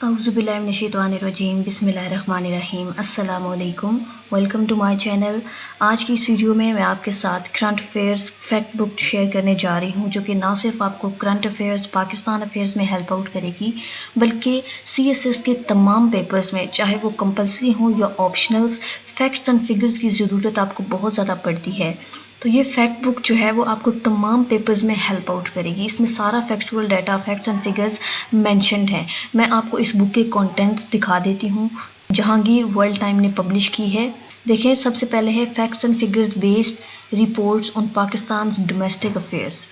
अऊज़ुबिल्लाहिमिनश्शैतानिर्रजीम बिस्मिल्लाहिर्रहमानिर्रहीम अस्सलाम वालेकुम। Welcome to my channel. आज की इस वीडियो में मैं आपके साथ current affairs fact book share करने जा रही हूं, जो कि ना सिर्फ आपको करंट अफेयर्स पाकिस्तान अफेयर्स में हेल्प आउट करेगी, बल्कि सीएसएस के तमाम पेपर्स में, चाहे वो कंपलसरी हो या ऑप्शनल्स, फैक्ट्स एंड फिगर्स की ज़रूरत आपको बहुत ज़्यादा पड़ती है। तो ये फैक्ट बुक जो है वो आपको तमाम पेपर्स में हेल्प आउट करेगी। इसमें सारा factual data, facts and figures mentioned है। मैं आपको इस बुक के कंटेंट्स दिखा देती हूँ। जहांगीर वर्ल्ड टाइम ने पब्लिश की है। देखें, सबसे पहले है facts and figures based reports on Pakistan domestic affairs.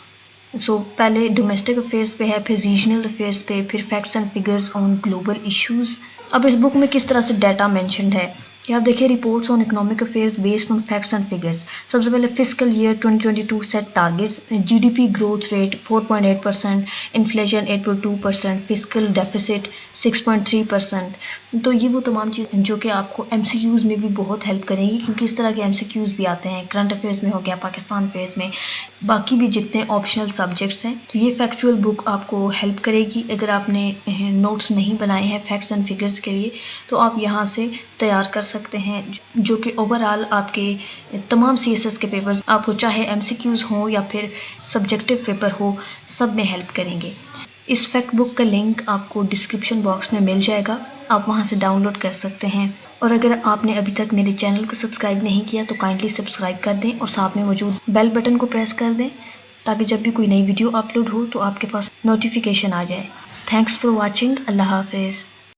पहले डोमेस्टिक अफेयर्स पे है, फिर रीजनल अफेयर्स पे, फिर facts and figures on global issues. अब इस बुक में किस तरह से डाटा मेंशन्ड है कि आप देखिए, reports on economic affairs based on facts and figures. सबसे पहले fiscal year 2022 set targets, GDP growth rate 4.8%, inflation 8.2%, fiscal deficit 6.3%। तो ये वो तमाम चीज़ जो कि आपको एमसीक्यूज़ में भी बहुत हेल्प करेंगी, क्योंकि इस तरह के एमसीक्यूज़ भी आते हैं करंट अफेयर्स में, हो गया पाकिस्तान अफेयर्स में, बाकी भी जितने ऑप्शनल सब्जेक्ट्स हैं। तो ये फैक्चुअल बुक आपको हेल्प करेगी। अगर आपने नोट्स नहीं बनाए हैं फैक्ट्स एंड फिगर्स के लिए, तो आप यहाँ से तैयार कर सकते हैं, जो कि ओवरऑल आपके तमाम सीएसएस के पेपर्स, आपको चाहे एमसीक्यूज़ हो या फिर सब्जेक्टिव पेपर हो, सब में हेल्प करेंगे। इस फैक्ट बुक का लिंक आपको डिस्क्रिप्शन बॉक्स में मिल जाएगा, आप वहां से डाउनलोड कर सकते हैं। और अगर आपने अभी तक मेरे चैनल को सब्सक्राइब नहीं किया तो काइंडली सब्सक्राइब कर दें और साथ में मौजूद बेल बटन को प्रेस कर दें, ताकि जब भी कोई नई वीडियो अपलोड हो तो आपके पास नोटिफिकेशन आ जाए। Thanks for watching. अल्लाह हाफिज़।